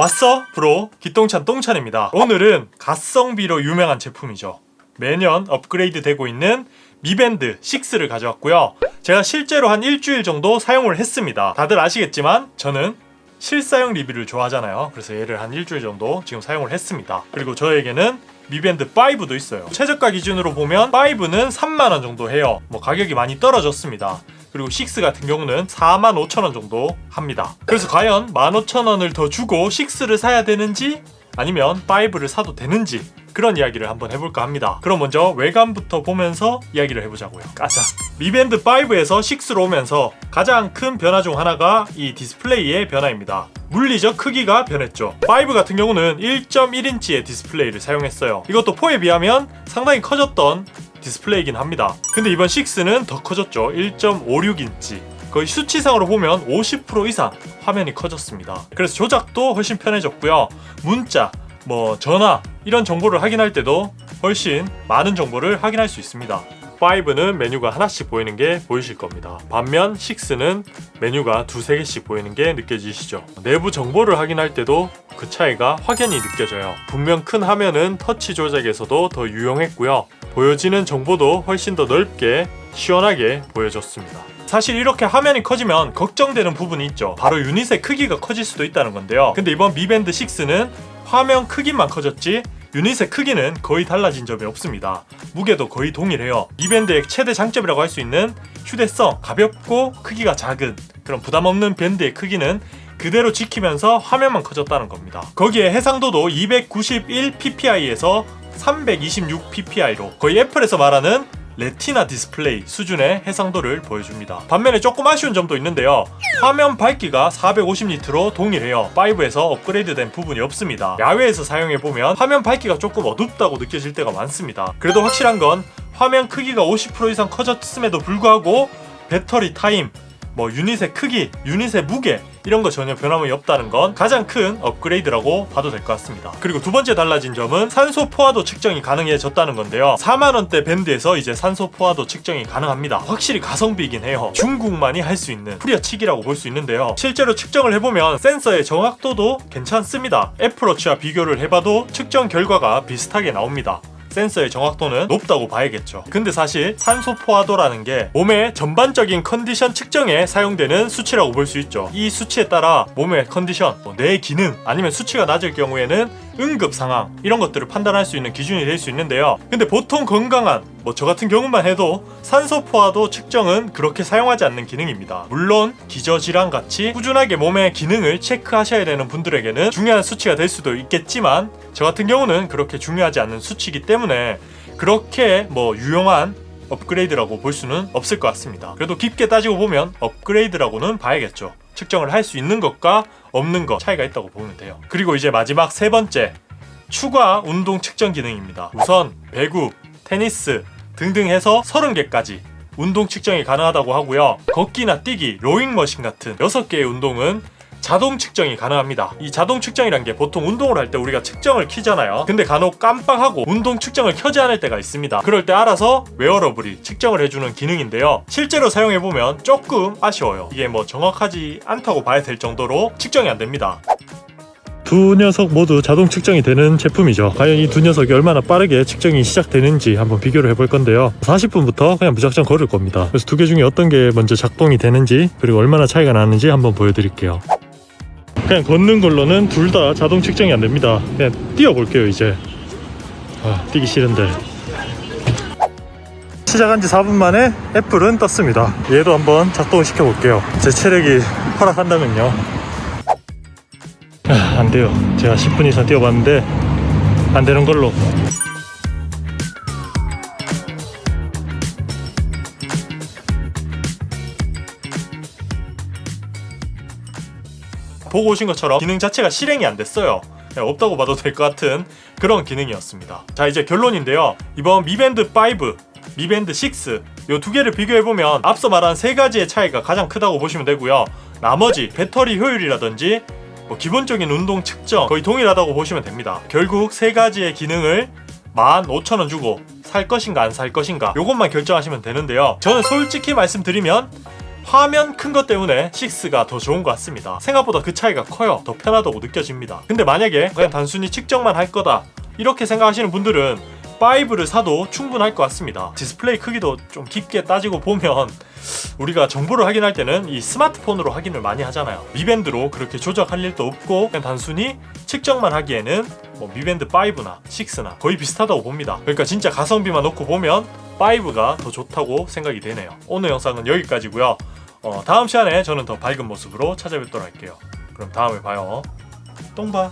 왔어 브로 기똥찬 똥찬입니다. 오늘은 가성비로 유명한 제품이죠. 매년 업그레이드 되고 있는 미밴드 6를 가져왔고요. 제가 실제로 한 일주일 정도 사용을 했습니다. 다들 아시겠지만 저는 실사용 리뷰를 좋아하잖아요. 그래서 얘를 한 일주일 정도 지금 사용을 했습니다. 그리고 저에게는 미밴드 5도 있어요. 최저가 기준으로 보면 5는 3만원 정도 해요. 가격이 많이 떨어졌습니다. 그리고 6 같은 경우는 45,000원 정도 합니다. 그래서 과연 15,000원을 더 주고 6를 사야 되는지 아니면 5를 사도 되는지 그런 이야기를 한번 해볼까 합니다. 그럼 먼저 외관부터 보면서 이야기를 해보자고요. 까자. 미밴드 5에서 6로 오면서 가장 큰 변화 중 하나가 이 디스플레이의 변화입니다. 물리적 크기가 변했죠. 5 같은 경우는 1.1인치의 디스플레이를 사용했어요. 이것도 4에 비하면 상당히 커졌던 디스플레이이긴 합니다. 근데 이번 6는 더 커졌죠. 1.56인치. 거의 수치상으로 보면 50% 이상 화면이 커졌습니다. 그래서 조작도 훨씬 편해졌고요. 문자, 전화 이런 정보를 확인할 때도 훨씬 많은 정보를 확인할 수 있습니다. 5는 메뉴가 하나씩 보이는 게 보이실 겁니다. 반면 6는 메뉴가 두세 개씩 보이는 게 느껴지시죠. 내부 정보를 확인할 때도 그 차이가 확연히 느껴져요. 분명 큰 화면은 터치 조작에서도 더 유용했고요. 보여지는 정보도 훨씬 더 넓게 시원하게 보여졌습니다. 사실 이렇게 화면이 커지면 걱정되는 부분이 있죠. 바로 유닛의 크기가 커질 수도 있다는 건데요. 근데 이번 미밴드 6는 화면 크기만 커졌지 유닛의 크기는 거의 달라진 점이 없습니다. 무게도 거의 동일해요. 미밴드의 최대 장점이라고 할 수 있는 휴대성, 가볍고 크기가 작은 그런 부담 없는 밴드의 크기는 그대로 지키면서 화면만 커졌다는 겁니다. 거기에 해상도도 291ppi에서 326ppi로 거의 애플에서 말하는 레티나 디스플레이 수준의 해상도를 보여줍니다. 반면에 조금 아쉬운 점도 있는데요. 화면 밝기가 450니트로 동일해요. 5에서 업그레이드된 부분이 없습니다. 야외에서 사용해보면 화면 밝기가 조금 어둡다고 느껴질 때가 많습니다. 그래도 확실한 건 화면 크기가 50% 이상 커졌음에도 불구하고 배터리 타임, 유닛의 크기, 유닛의 무게 이런 거 전혀 변함이 없다는 건 가장 큰 업그레이드라고 봐도 될 것 같습니다. 그리고 두 번째 달라진 점은 산소 포화도 측정이 가능해졌다는 건데요. 4만원대 밴드에서 이제 산소 포화도 측정이 가능합니다. 확실히 가성비이긴 해요. 중국만이 할 수 있는 프리어치기라고 볼 수 있는데요. 실제로 측정을 해보면 센서의 정확도도 괜찮습니다. 애플워치와 비교를 해봐도 측정 결과가 비슷하게 나옵니다. 센서의 정확도는 높다고 봐야겠죠. 근데 사실 산소 포화도라는 게 몸의 전반적인 컨디션 측정에 사용되는 수치라고 볼 수 있죠. 이 수치에 따라 몸의 컨디션, 뇌의 기능 아니면 수치가 낮을 경우에는 응급 상황 이런 것들을 판단할 수 있는 기준이 될 수 있는데요. 근데 보통 건강한 저 같은 경우만 해도 산소 포화도 측정은 그렇게 사용하지 않는 기능입니다. 물론 기저질환 같이 꾸준하게 몸의 기능을 체크하셔야 되는 분들에게는 중요한 수치가 될 수도 있겠지만 저 같은 경우는 그렇게 중요하지 않는 수치이기 때문에 그렇게 유용한 업그레이드라고 볼 수는 없을 것 같습니다. 그래도 깊게 따지고 보면 업그레이드라고는 봐야겠죠. 측정을 할 수 있는 것과 없는 것 차이가 있다고 보면 돼요. 그리고 이제 마지막 세 번째, 추가 운동 측정 기능입니다. 우선 배구, 테니스 등등 해서 30개까지 운동 측정이 가능하다고 하고요. 걷기나 뛰기, 로잉머신 같은 6개의 운동은 자동 측정이 가능합니다. 이 자동 측정이란 게 보통 운동을 할 때 우리가 측정을 켜잖아요. 근데 간혹 깜빡하고 운동 측정을 켜지 않을 때가 있습니다. 그럴 때 알아서 웨어러블이 측정을 해주는 기능인데요. 실제로 사용해보면 조금 아쉬워요. 이게 정확하지 않다고 봐야 될 정도로 측정이 안 됩니다. 두 녀석 모두 자동 측정이 되는 제품이죠. 과연 이 두 녀석이 얼마나 빠르게 측정이 시작되는지 한번 비교를 해볼 건데요. 40분부터 그냥 무작정 걸을 겁니다. 그래서 두 개 중에 어떤 게 먼저 작동이 되는지 그리고 얼마나 차이가 나는지 한번 보여드릴게요. 그냥 걷는 걸로는 둘 다 자동 측정이 안 됩니다. 그냥 뛰어볼게요. 이제 뛰기 싫은데. 시작한 지 4분 만에 애플은 떴습니다. 얘도 한번 작동을 시켜볼게요. 제 체력이 허락한다면요. 안 돼요. 제가 10분 이상 뛰어봤는데 안 되는 걸로. 보고 오신 것처럼 기능 자체가 실행이 안 됐어요. 없다고 봐도 될 것 같은 그런 기능이었습니다. 자, 이제 결론인데요. 이번 미밴드 5, 미밴드 6 이 두 개를 비교해보면 앞서 말한 세 가지의 차이가 가장 크다고 보시면 되고요. 나머지 배터리 효율이라든지 기본적인 운동 측정 거의 동일하다고 보시면 됩니다. 결국 세 가지의 기능을 15,000원 주고 살 것인가 안 살 것인가 요것만 결정하시면 되는데요. 저는 솔직히 말씀드리면 화면 큰 것 때문에 6가 더 좋은 것 같습니다. 생각보다 그 차이가 커요. 더 편하다고 느껴집니다. 근데 만약에 그냥 단순히 측정만 할 거다 이렇게 생각하시는 분들은 5를 사도 충분할 것 같습니다. 디스플레이 크기도 좀 깊게 따지고 보면 우리가 정보를 확인할 때는 이 스마트폰으로 확인을 많이 하잖아요. 미밴드로 그렇게 조작할 일도 없고 그냥 단순히 측정만 하기에는 뭐 미밴드 5나 6나 거의 비슷하다고 봅니다. 그러니까 진짜 가성비만 놓고 보면 5가 더 좋다고 생각이 되네요. 오늘 영상은 여기까지고요. 다음 시간에 저는 더 밝은 모습으로 찾아뵙도록 할게요. 그럼 다음에 봐요. 똥봐.